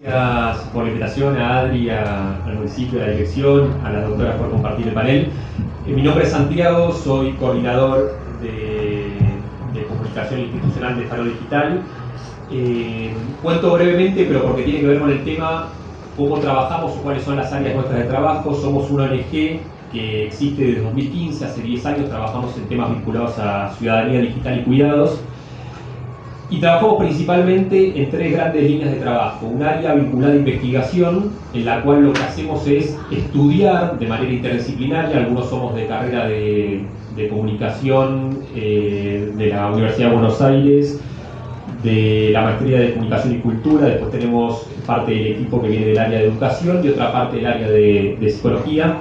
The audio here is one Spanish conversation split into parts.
Gracias por la invitación a Adri, al municipio, a la dirección, a las doctoras por compartir el panel. Mi nombre es Santiago, soy coordinador de comunicación institucional de Faro Digital. Cuento brevemente, pero porque tiene que ver con el tema, cómo trabajamos o cuáles son las áreas nuestras de trabajo. Somos una ONG que existe desde 2015, hace 10 años trabajamos en temas vinculados a ciudadanía digital y cuidados. Y trabajamos principalmente en tres grandes líneas de trabajo. Un área vinculada a investigación, en la cual lo que hacemos es estudiar de manera interdisciplinaria. Algunos somos de carrera de comunicación de la Universidad de Buenos Aires, de la maestría de comunicación y cultura. Después tenemos parte del equipo que viene del área de educación y otra parte del área de psicología.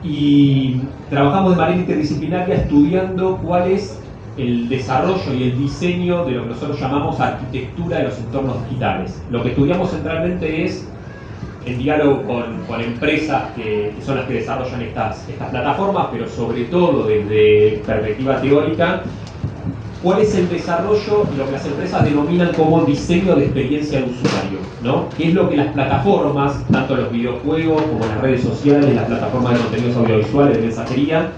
Y trabajamos de manera interdisciplinaria estudiando cuál es el desarrollo y el diseño de lo que nosotros llamamos arquitectura de los entornos digitales. Lo que estudiamos centralmente es, en diálogo con empresas que son las que desarrollan estas plataformas, pero sobre todo desde perspectiva teórica, cuál es el desarrollo y lo que las empresas denominan como diseño de experiencia de usuario, ¿no? ¿Qué es lo que las plataformas, tanto los videojuegos como las redes sociales, las plataformas de contenidos audiovisuales, de mensajería,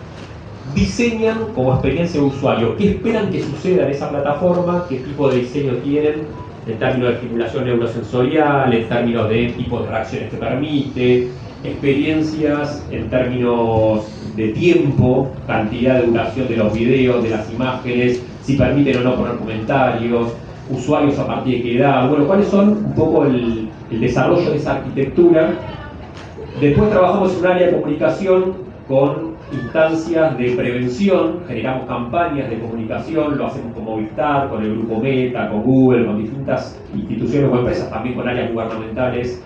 diseñan como experiencia de usuario? ¿Qué esperan que suceda en esa plataforma? ¿Qué tipo de diseño tienen en términos de estimulación neurosensorial, en términos de tipos de reacciones que permite, experiencias en términos de tiempo, cantidad de duración de los videos, de las imágenes, si permiten o no poner comentarios, usuarios a partir de qué edad? Bueno, ¿cuáles son un poco el desarrollo de esa arquitectura? Después trabajamos en un área de comunicación con instancias de prevención, generamos campañas de comunicación, lo hacemos con Movistar, con el grupo Meta, con Google, con distintas instituciones o empresas, también con áreas gubernamentales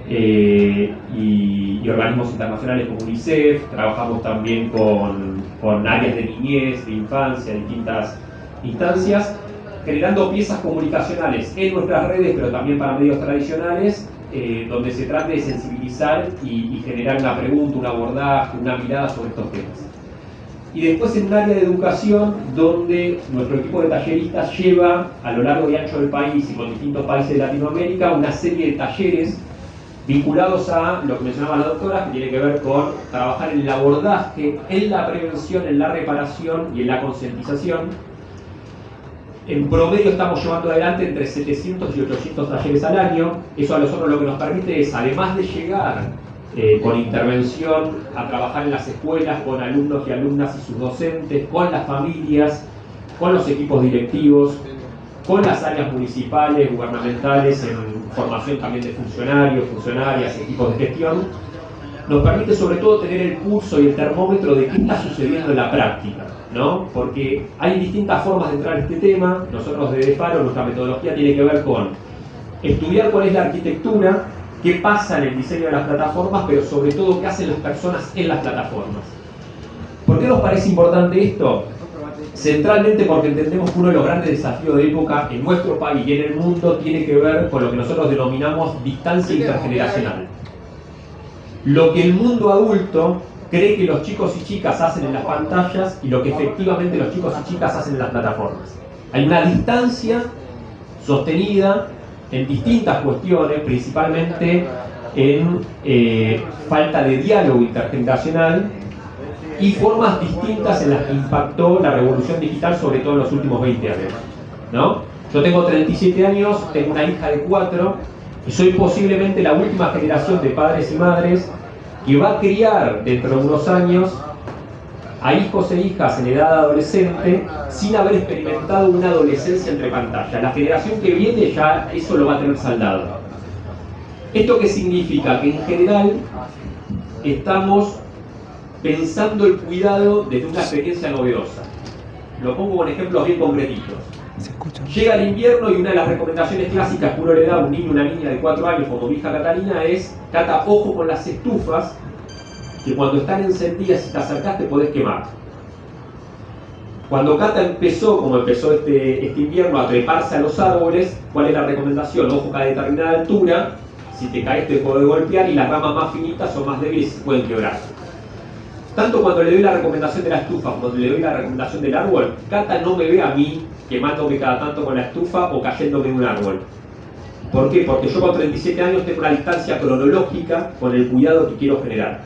y organismos internacionales como UNICEF. Trabajamos también con áreas de niñez, de infancia, distintas instancias, generando piezas comunicacionales en nuestras redes, pero también para medios tradicionales, donde se trate de sensibilizar y generar una pregunta, un abordaje, una mirada sobre estos temas. Y después en un área de educación, donde nuestro equipo de talleristas lleva a lo largo y ancho del país y con distintos países de Latinoamérica una serie de talleres vinculados a lo que mencionaba la doctora, que tiene que ver con trabajar en el abordaje, en la prevención, en la reparación y en la concientización. En promedio estamos llevando adelante entre 700 y 800 talleres al año. Eso a nosotros lo que nos permite es, además de llegar con intervención a trabajar en las escuelas, con alumnos y alumnas y sus docentes, con las familias, con los equipos directivos, con las áreas municipales, gubernamentales, en formación también de funcionarios, funcionarias, equipos de gestión, nos permite sobre todo tener el pulso y el termómetro de qué está sucediendo en la práctica, ¿no? Porque hay distintas formas de entrar a este tema. Nosotros desde Faro, nuestra metodología tiene que ver con estudiar cuál es la arquitectura, qué pasa en el diseño de las plataformas, pero sobre todo qué hacen las personas en las plataformas. ¿Por qué nos parece importante esto? Centralmente porque entendemos que uno de los grandes desafíos de época en nuestro país y en el mundo tiene que ver con lo que nosotros denominamos distancia intergeneracional. Lo que el mundo adulto cree que los chicos y chicas hacen en las pantallas y lo que efectivamente los chicos y chicas hacen en las plataformas. Hay una distancia sostenida en distintas cuestiones, principalmente en falta de diálogo intergeneracional y formas distintas en las que impactó la revolución digital, sobre todo en los últimos 20 años, ¿no? Yo tengo 37 años, tengo una hija de 4 y soy posiblemente la última generación de padres y madres que va a criar dentro de unos años a hijos e hijas en edad adolescente sin haber experimentado una adolescencia entre pantallas. La generación que viene ya eso lo va a tener saldado. ¿Esto qué significa? Que en general estamos pensando el cuidado desde una experiencia novedosa. Lo pongo con ejemplos bien concretitos. Llega el invierno y una de las recomendaciones clásicas que uno le da a un niño o una niña de 4 años, como mi hija Catalina, es: Cata, ojo con las estufas, que cuando están encendidas, si te acercás te podés quemar. Cuando Cata empezó, como empezó este invierno, a treparse a los árboles, ¿cuál es la recomendación? Ojo, que a determinada altura, si te caes te podés golpear y las ramas más finitas o más débiles se pueden quebrar. Tanto cuando le doy la recomendación de la estufa como cuando le doy la recomendación del árbol, Cata no me ve a mí quemándome cada tanto con la estufa o cayéndome en un árbol. ¿Por qué? Porque yo con 37 años tengo una distancia cronológica con el cuidado que quiero generar.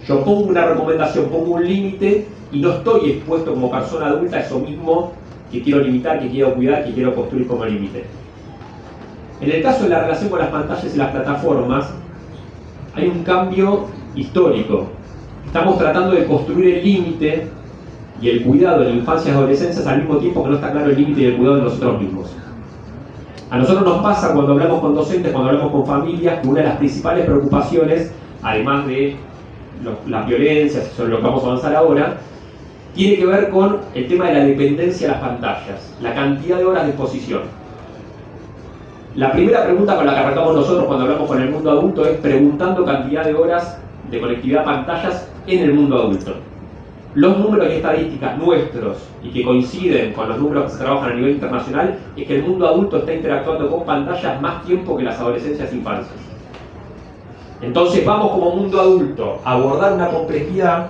Yo pongo una recomendación, pongo un límite y no estoy expuesto como persona adulta a eso mismo que quiero limitar, que quiero cuidar, que quiero construir como límite. En el caso de la relación con las pantallas y las plataformas, hay un cambio histórico. Estamos tratando de construir el límite y el cuidado de la infancia y adolescencia al mismo tiempo que no está claro el límite y el cuidado de nosotros mismos. A nosotros nos pasa cuando hablamos con docentes, cuando hablamos con familias, que una de las principales preocupaciones, además de las violencias, sobre lo que vamos a avanzar ahora, tiene que ver con el tema de la dependencia de las pantallas, la cantidad de horas de exposición. La primera pregunta con la que arrancamos nosotros cuando hablamos con el mundo adulto es preguntando cantidad de horas de conectividad a pantallas en el mundo adulto. Los números y estadísticas nuestros y que coinciden con los números que se trabajan a nivel internacional es que el mundo adulto está interactuando con pantallas más tiempo que las adolescencias e infancias. Entonces vamos como mundo adulto a abordar una complejidad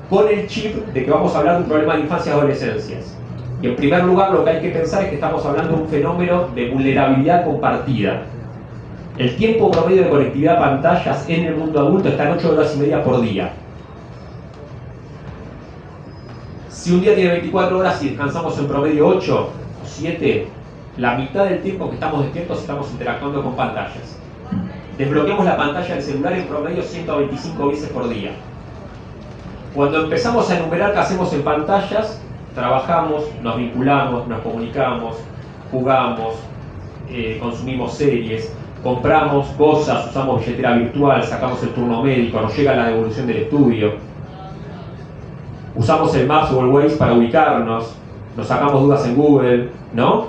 con el chip de que vamos a hablar de un problema de infancia y adolescencias. Y en primer lugar lo que hay que pensar es que estamos hablando de un fenómeno de vulnerabilidad compartida. El tiempo promedio de conectividad a pantallas en el mundo adulto está en 8 horas y media por día. Si un día tiene 24 horas y descansamos en promedio 8 o 7, la mitad del tiempo que estamos despiertos estamos interactuando con pantallas. Desbloqueamos la pantalla del celular en promedio 125 veces por día. Cuando empezamos a enumerar qué hacemos en pantallas, trabajamos, nos vinculamos, nos comunicamos, jugamos, consumimos series, compramos cosas, usamos billetera virtual, sacamos el turno médico, nos llega la devolución del estudio. Usamos el Maps o el Waze para ubicarnos, nos sacamos dudas en Google, ¿no?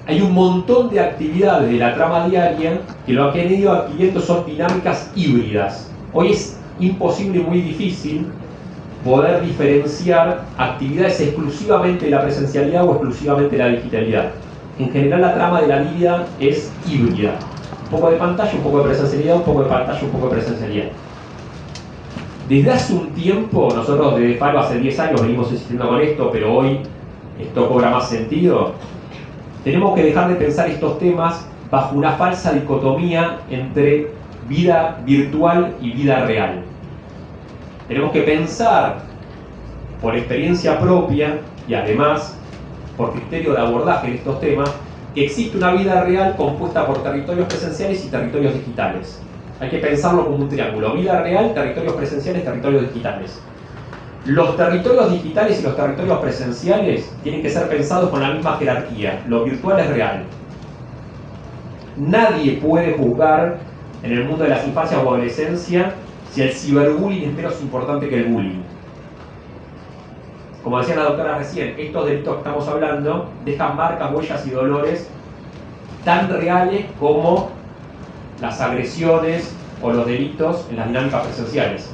Hay un montón de actividades de la trama diaria que lo que han ido adquiriendo son dinámicas híbridas. Hoy es imposible y muy difícil poder diferenciar actividades exclusivamente de la presencialidad o exclusivamente de la digitalidad. En general la trama de la vida es híbrida. Un poco de pantalla, un poco de presencialidad, un poco de pantalla, un poco de presencialidad. Desde hace un tiempo, nosotros desde Faro hace 10 años venimos insistiendo con esto, pero hoy esto cobra más sentido. Tenemos que dejar de pensar estos temas bajo una falsa dicotomía entre vida virtual y vida real. Tenemos que pensar por experiencia propia y además por criterio de abordaje de estos temas que existe una vida real compuesta por territorios presenciales y territorios digitales. Hay que pensarlo como un triángulo: vida real, territorios presenciales, territorios digitales. Los territorios digitales y los territorios presenciales tienen que ser pensados con la misma jerarquía. Lo virtual es real. Nadie puede juzgar en el mundo de las infancias o adolescencia si el ciberbullying es menos importante que el bullying. Como decía la doctora recién, estos delitos que estamos hablando dejan marcas, huellas y dolores tan reales como las agresiones o los delitos en las dinámicas presenciales.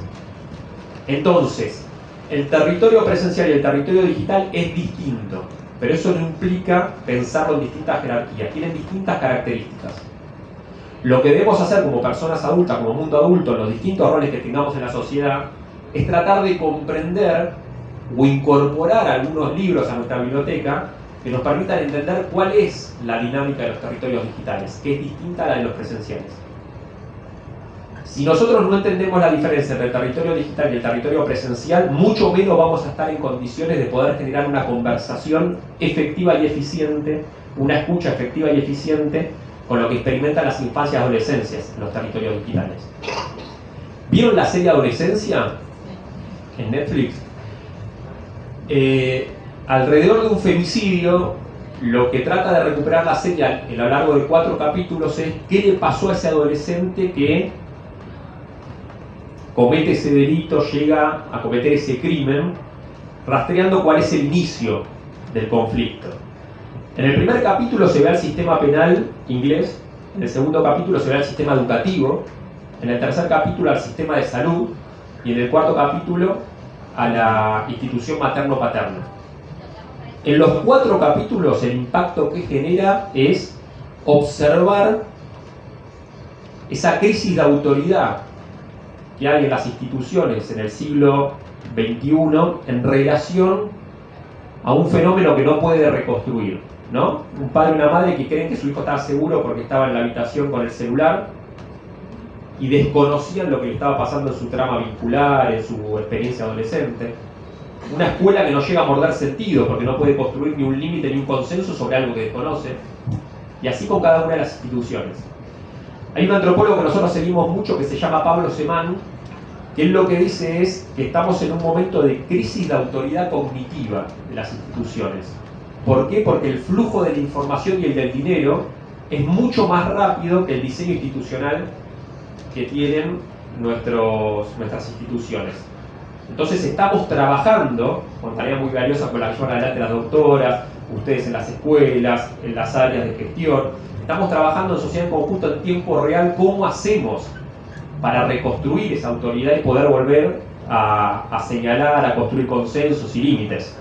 Entonces, el territorio presencial y el territorio digital es distinto, pero eso no implica pensarlo en distintas jerarquías, tienen distintas características. Lo que debemos hacer como personas adultas, como mundo adulto, en los distintos roles que tengamos en la sociedad, es tratar de comprender o incorporar algunos libros a nuestra biblioteca que nos permitan entender cuál es la dinámica de los territorios digitales, que es distinta a la de los presenciales. Si nosotros no entendemos la diferencia entre el territorio digital y el territorio presencial, mucho menos vamos a estar en condiciones de poder generar una conversación efectiva y eficiente, una escucha efectiva y eficiente con lo que experimentan las infancias y adolescencias en los territorios digitales. ¿Vieron la serie Adolescencia en Netflix? Alrededor de un femicidio, lo que trata de recuperar la serie a lo largo de 4 capítulos es qué le pasó a ese adolescente que comete ese delito, llega a cometer ese crimen, rastreando cuál es el inicio del conflicto. En el primer capítulo se ve al sistema penal inglés, en el segundo capítulo se ve al sistema educativo, en el tercer capítulo al sistema de salud y en el cuarto capítulo a la institución materno-paterna. En los 4 capítulos el impacto que genera es observar esa crisis de autoridad que hay en las instituciones en el siglo XXI en relación a un fenómeno que no puede reconstruir. ¿no? Un padre y una madre que creen que su hijo estaba seguro porque estaba en la habitación con el celular y desconocían lo que le estaba pasando en su trama vincular, en su experiencia adolescente. Una escuela que no llega a morder sentido porque no puede construir ni un límite ni un consenso sobre algo que desconoce. Y así con cada una de las instituciones. Hay un antropólogo que nosotros seguimos mucho que se llama Pablo Semán, que él lo que dice es que estamos en un momento de crisis de autoridad cognitiva de las instituciones. ¿Por qué? Porque el flujo de la información y el del dinero es mucho más rápido que el diseño institucional que tienen nuestras instituciones. Entonces estamos trabajando con tareas muy valiosas con la que llevan adelante las doctoras, ustedes en las escuelas, en las áreas de gestión. Estamos trabajando en sociedad en conjunto en tiempo real cómo hacemos para reconstruir esa autoridad y poder volver a señalar, a construir consensos y límites.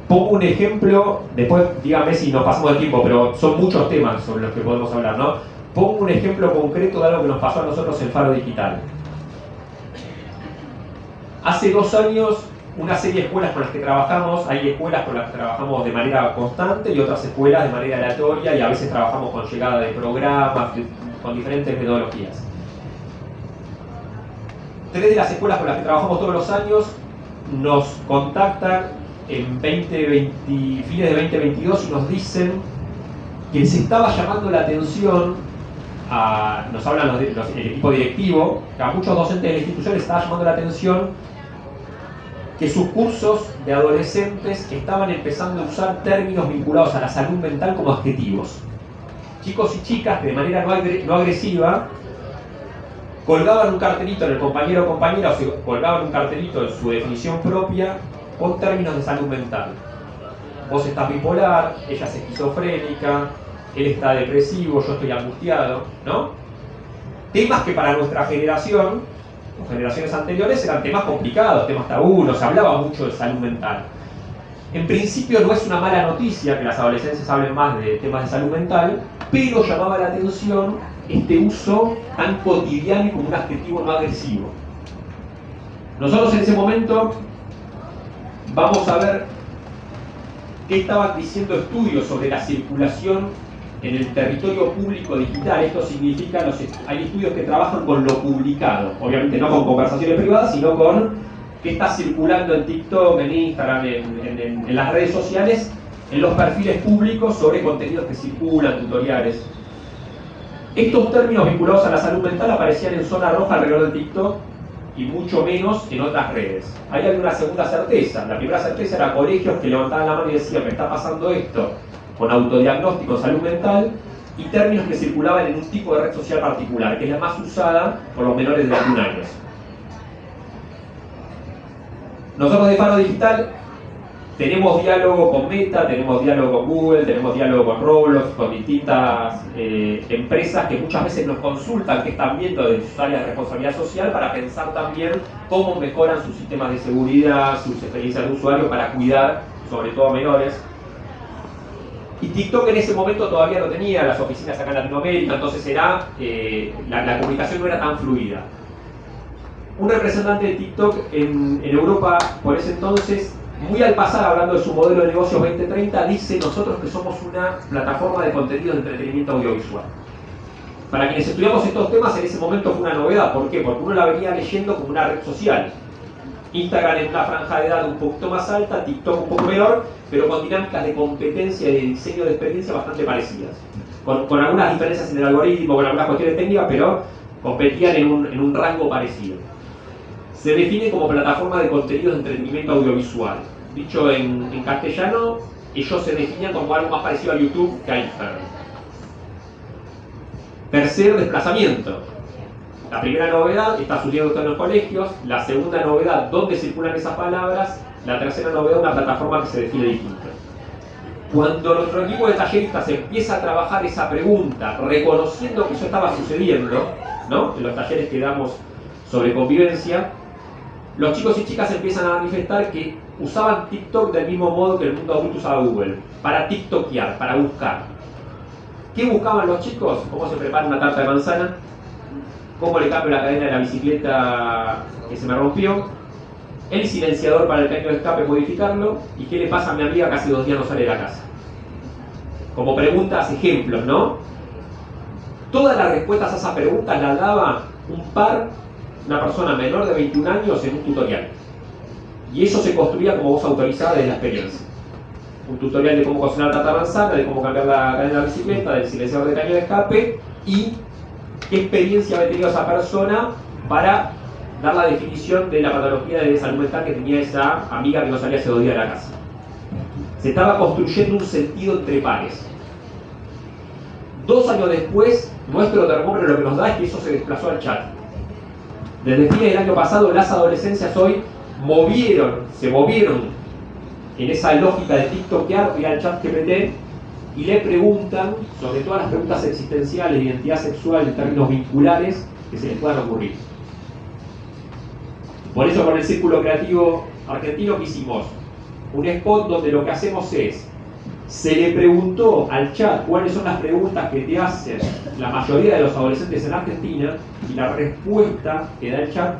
Pongo un ejemplo, después díganme si nos pasamos de tiempo, pero son muchos temas sobre los que podemos hablar, ¿no? Pongo un ejemplo concreto de algo que nos pasó a nosotros en Faro Digital. Hace 2 años, una serie de escuelas con las que trabajamos, hay escuelas con las que trabajamos de manera constante y otras escuelas de manera aleatoria, y a veces trabajamos con llegada de programas, con diferentes metodologías. 3 de las escuelas con las que trabajamos todos los años nos contactan en fines de 2022 y nos dicen que se estaba llamando la atención, nos hablan el equipo directivo, que a muchos docentes de la institución les estaba llamando la atención que sus cursos de adolescentes estaban empezando a usar términos vinculados a la salud mental como adjetivos. Chicos y chicas, de manera no agresiva, colgaban un cartelito en el compañero o compañera, o se colgaban un cartelito en su definición propia con términos de salud mental. Vos estás bipolar, ella es esquizofrénica, él está depresivo, yo estoy angustiado, ¿no? Temas que para nuestra generación, o generaciones anteriores, eran temas complicados, temas tabú, no se hablaba mucho de salud mental. En principio no es una mala noticia que las adolescencias hablen más de temas de salud mental, pero llamaba la atención este uso tan cotidiano y como un adjetivo no agresivo. Nosotros en ese momento vamos a ver qué estaban diciendo estudios sobre la circulación en el territorio público digital. Esto significa, hay estudios que trabajan con lo publicado, obviamente no con conversaciones privadas, sino con qué está circulando en TikTok, en Instagram, en las redes sociales, en los perfiles públicos sobre contenidos que circulan, tutoriales. Estos términos vinculados a la salud mental aparecían en zona roja alrededor de TikTok y mucho menos en otras redes. Hay alguna segunda certeza. La primera certeza era colegios que levantaban la mano y decían: me está pasando esto, con autodiagnóstico en salud mental, y términos que circulaban en un tipo de red social particular, que es la más usada por los menores de 21 años. Nosotros de Faro Digital tenemos diálogo con Meta, tenemos diálogo con Google, tenemos diálogo con Roblox, con distintas empresas que muchas veces nos consultan qué están viendo de sus áreas de responsabilidad social para pensar también cómo mejoran sus sistemas de seguridad, sus experiencias de usuario para cuidar sobre todo a menores. Y TikTok en ese momento todavía no tenía las oficinas acá en Latinoamérica, entonces la comunicación no era tan fluida. Un representante de TikTok en Europa por ese entonces, muy al pasar hablando de su modelo de negocio 2030, dice: nosotros que somos una plataforma de contenido de entretenimiento audiovisual. Para quienes estudiamos estos temas en ese momento fue una novedad. ¿Por qué? Porque uno la venía leyendo como una red social. Instagram en una franja de edad un poquito más alta, TikTok un poco menor, pero con dinámicas de competencia y de diseño de experiencia bastante parecidas. Con algunas diferencias en el algoritmo, con algunas cuestiones técnicas, pero competían en un rango parecido. Se define como plataforma de contenidos de entretenimiento audiovisual. Dicho en castellano, ellos se definían como algo más parecido a YouTube que a Instagram. Tercer desplazamiento. La primera novedad está sucediendo en los colegios. La segunda novedad, dónde circulan esas palabras. La tercera novedad, una plataforma que se define distinta. Cuando nuestro equipo de talleristas empieza a trabajar esa pregunta, reconociendo que eso estaba sucediendo, ¿no?, en los talleres que damos sobre convivencia, los chicos y chicas empiezan a manifestar que usaban TikTok del mismo modo que el mundo adulto usaba Google, para tiktokear, para buscar. ¿Qué buscaban los chicos? ¿Cómo se prepara una tarta de manzana? ¿Cómo le cambio la cadena de la bicicleta que se me rompió? el silenciador para el caño de escape, modificarlo, y qué le pasa a mi amiga que hace 2 días no sale de la casa. Como preguntas, ejemplos, ¿no? Todas las respuestas a esas preguntas las daba una persona menor de 21 años en un tutorial. Y eso se construía como voz autorizada desde la experiencia. Un tutorial de cómo cocinar tarta manzana, de cómo cambiar la cadena de la bicicleta, del silenciador de caño de escape, y qué experiencia había tenido esa persona para dar la definición de la patología de salud mental que tenía esa amiga que no salía hace 2 días de la casa. Se estaba construyendo un sentido entre pares. 2 años después, nuestro termómetro lo que nos da es que eso se desplazó al chat. Desde fines del año pasado, las adolescencias hoy se movieron en esa lógica de TikTokear, ir al chat GPT y le preguntan sobre todas las preguntas existenciales, identidad sexual, en términos vinculares que se les puedan ocurrir. Por eso con el Círculo Creativo Argentino que hicimos un spot donde lo que hacemos es, se le preguntó al chat cuáles son las preguntas que te hacen la mayoría de los adolescentes en Argentina, y la respuesta que da el chat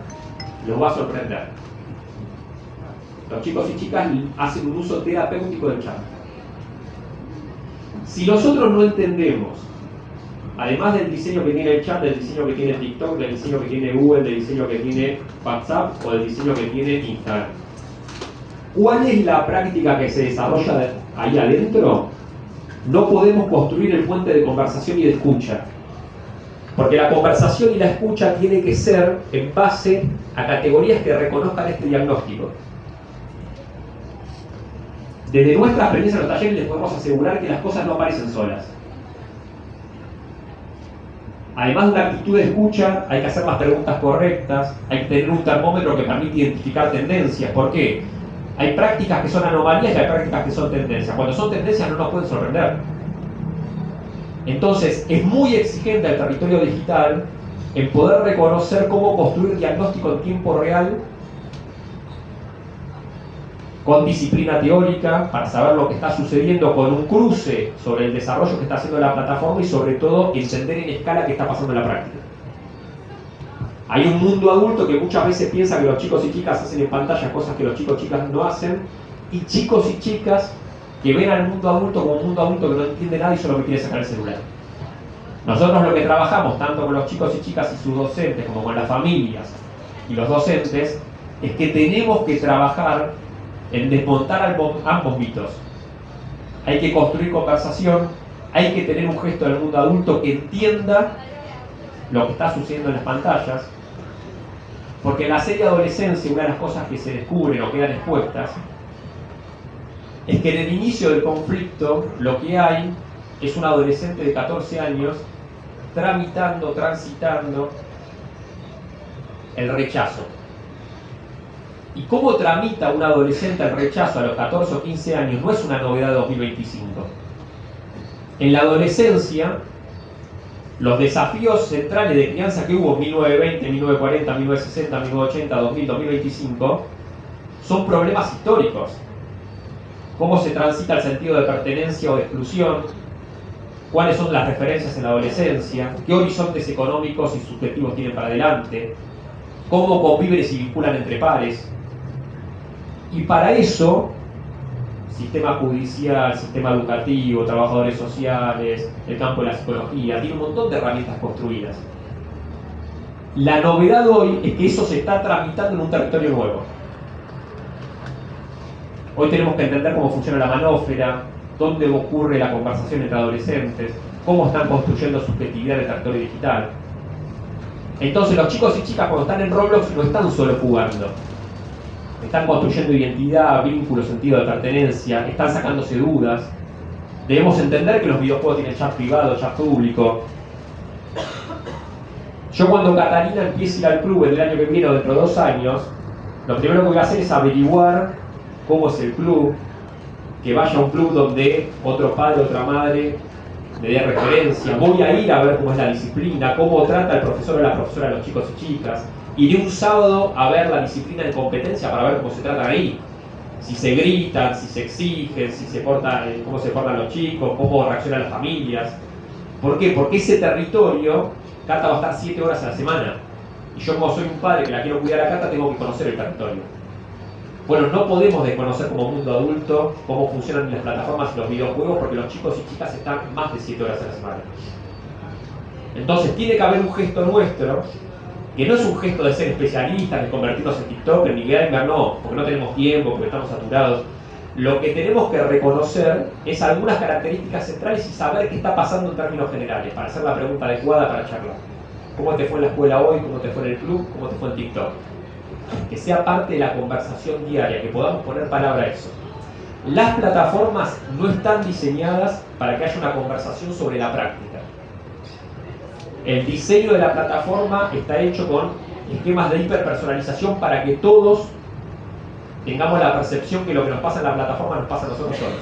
los va a sorprender. Los chicos y chicas hacen un uso terapéutico del chat. Si nosotros no entendemos, además del diseño que tiene el chat, del diseño que tiene TikTok, del diseño que tiene Google, del diseño que tiene WhatsApp o del diseño que tiene Instagram, ¿cuál es la práctica que se desarrolla ahí adentro? No podemos construir el puente de conversación y de escucha. Porque la conversación y la escucha tiene que ser en base a categorías que reconozcan este diagnóstico. Desde nuestra experiencia en los talleres les podemos asegurar que las cosas no aparecen solas. Además de una actitud de escucha, hay que hacer las preguntas correctas, hay que tener un termómetro que permite identificar tendencias. ¿Por qué? Hay prácticas que son anomalías y hay prácticas que son tendencias. Cuando son tendencias no nos pueden sorprender. Entonces, es muy exigente el territorio digital en poder reconocer cómo construir diagnóstico en tiempo real con disciplina teórica, para saber lo que está sucediendo, con un cruce sobre el desarrollo que está haciendo la plataforma y sobre todo entender en escala qué está pasando en la práctica. Hay un mundo adulto que muchas veces piensa que los chicos y chicas hacen en pantalla cosas que los chicos y chicas no hacen, y chicos y chicas que ven al mundo adulto como un mundo adulto que no entiende nada y solo que quiere sacar el celular. Nosotros lo que trabajamos, tanto con los chicos y chicas y sus docentes, como con las familias y los docentes, es que tenemos que trabajar en desmontar ambos mitos. Hay que construir conversación, hay que tener un gesto del mundo adulto que entienda lo que está sucediendo en las pantallas, porque en la serie adolescencia una de las cosas que se descubren o quedan expuestas es que en el inicio del conflicto lo que hay es un adolescente de 14 años transitando el rechazo. ¿Y cómo tramita un adolescente el rechazo a los 14 o 15 años? No es una novedad de 2025. En la adolescencia, los desafíos centrales de crianza que hubo en 1920, 1940, 1960, 1980, 2000, 2025 son problemas históricos. Cómo se transita el sentido de pertenencia o de exclusión, cuáles son las referencias en la adolescencia, qué horizontes económicos y subjetivos tienen para adelante, cómo conviven y se vinculan entre pares. Y para eso, sistema judicial, sistema educativo, trabajadores sociales, el campo de la psicología, tiene un montón de herramientas construidas. La novedad hoy es que eso se está tramitando en un territorio nuevo. Hoy tenemos que entender cómo funciona la manósfera, dónde ocurre la conversación entre adolescentes, cómo están construyendo subjetividad en el territorio digital. Entonces los chicos y chicas cuando están en Roblox no están solo jugando. Están construyendo identidad, vínculo, sentido de pertenencia, están sacándose dudas. Debemos entender que los videojuegos tienen chat privado, chat público. Yo cuando Catalina empiece a ir al club el año que viene o dentro de 2 años, lo primero que voy a hacer es averiguar cómo es el club, que vaya a un club donde otro padre, otra madre me dé referencia. Voy a ir a ver cómo es la disciplina, cómo trata el profesor o la profesora a los chicos y chicas. Iré un sábado a ver la disciplina de competencia para ver cómo se tratan ahí. Si se gritan, si se exigen, cómo se portan los chicos, cómo reaccionan las familias. ¿Por qué? Porque ese territorio, Cata va a estar 7 horas a la semana. Y yo como soy un padre que la quiero cuidar a Cata, tengo que conocer el territorio. Bueno, no podemos desconocer como mundo adulto cómo funcionan las plataformas y los videojuegos porque los chicos y chicas están más de 7 horas a la semana. Entonces tiene que haber un gesto nuestro, que no es un gesto de ser especialistas, de convertirnos en TikToker, ni gamer, no, porque no tenemos tiempo, porque estamos saturados. Lo que tenemos que reconocer es algunas características centrales y saber qué está pasando en términos generales, para hacer la pregunta adecuada para charlar. ¿Cómo te fue en la escuela hoy? ¿Cómo te fue en el club? ¿Cómo te fue en TikTok? Que sea parte de la conversación diaria, que podamos poner palabra a eso. Las plataformas no están diseñadas para que haya una conversación sobre la práctica. El diseño de la plataforma está hecho con esquemas de hiperpersonalización para que todos tengamos la percepción que lo que nos pasa en la plataforma nos pasa a nosotros solos.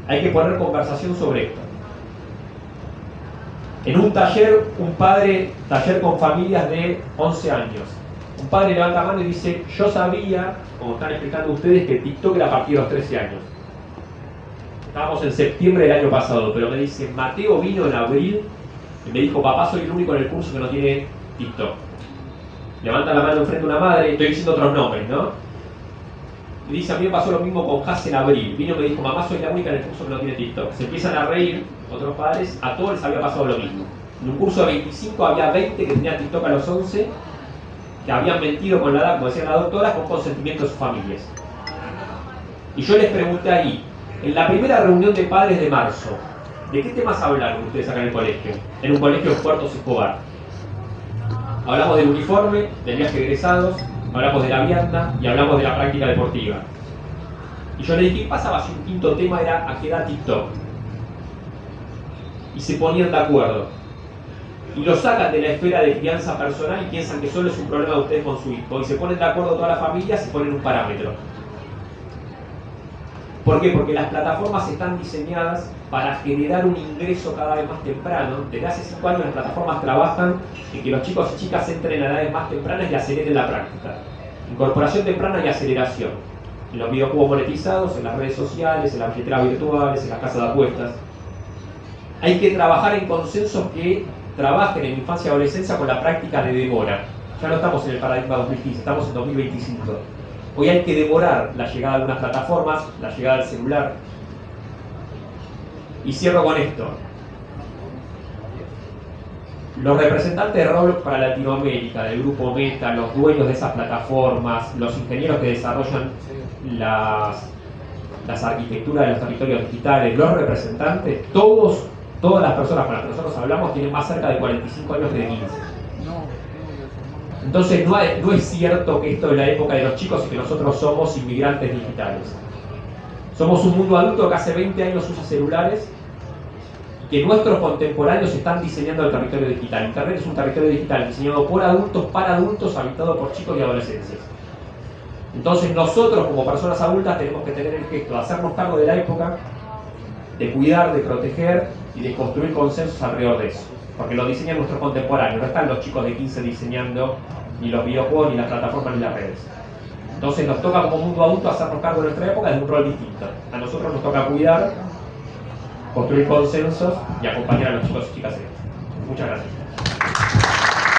Hay que poner conversación sobre esto. En un taller, taller con familias de 11 años, un padre levanta la mano y dice: yo sabía, como están explicando ustedes, que TikTok era a partir de los 13 años. Estábamos en septiembre del año pasado, pero me dice: Mateo vino en abril y me dijo: papá, soy el único en el curso que no tiene TikTok. Levanta la mano enfrente de una madre, estoy diciendo otros nombres, ¿no? Y dice: a mí me pasó lo mismo con Haas en abril. Vino y me dijo: mamá, soy la única en el curso que no tiene TikTok. Se empiezan a reír otros padres, a todos les había pasado lo mismo. En un curso de 25 había 20 que tenían TikTok a los 11, que habían mentido con la edad, como decía la doctora, con consentimiento de sus familias. Y yo les pregunté ahí, en la primera reunión de padres de marzo, ¿de qué temas hablaron ustedes acá en el colegio? En un colegio de Puerto Escobar. Hablamos del uniforme, del viaje de egresados, hablamos de la vianda y hablamos de la práctica deportiva. Y yo le dije: ¿qué pasaba si un quinto tema era a qué edad TikTok? Y se ponían de acuerdo. Y lo sacan de la esfera de crianza personal y piensan que solo es un problema de ustedes con su hijo. Y se ponen de acuerdo todas las familias y ponen un parámetro. ¿Por qué? Porque las plataformas están diseñadas para generar un ingreso cada vez más temprano. Desde hace 5 años las plataformas trabajan en que los chicos y chicas entren a edades más tempranas y aceleren la práctica. Incorporación temprana y aceleración. En los videojuegos monetizados, en las redes sociales, en las billeteras virtuales, en las casas de apuestas. Hay que trabajar en consensos que trabajen en infancia y adolescencia con la práctica de demora. Ya no estamos en el paradigma 2015, estamos en 2025. Hoy hay que demorar la llegada de algunas plataformas, la llegada del celular. Y cierro con esto. Los representantes de Roblox para Latinoamérica, del grupo Meta, los dueños de esas plataformas, los ingenieros que desarrollan las arquitecturas de los territorios digitales, los representantes, todas las personas con las que nosotros hablamos tienen más cerca de 45 años que de 15. Entonces no es cierto que esto es la época de los chicos y que nosotros somos inmigrantes digitales. Somos un mundo adulto que hace 20 años usa celulares, que nuestros contemporáneos están diseñando el territorio digital. Internet es un territorio digital diseñado por adultos, para adultos, habitado por chicos y adolescentes. Entonces nosotros como personas adultas tenemos que tener el gesto de hacernos cargo de la época, de cuidar, de proteger y de construir consensos alrededor de eso. Porque lo diseñan nuestros contemporáneos, no están los chicos de 15 diseñando ni los videojuegos, ni las plataformas, ni las redes. Entonces nos toca como mundo adulto hacernos cargo de nuestra época desde un rol distinto. A nosotros nos toca cuidar, construir consensos y acompañar a los chicos y chicas en esto. Muchas gracias.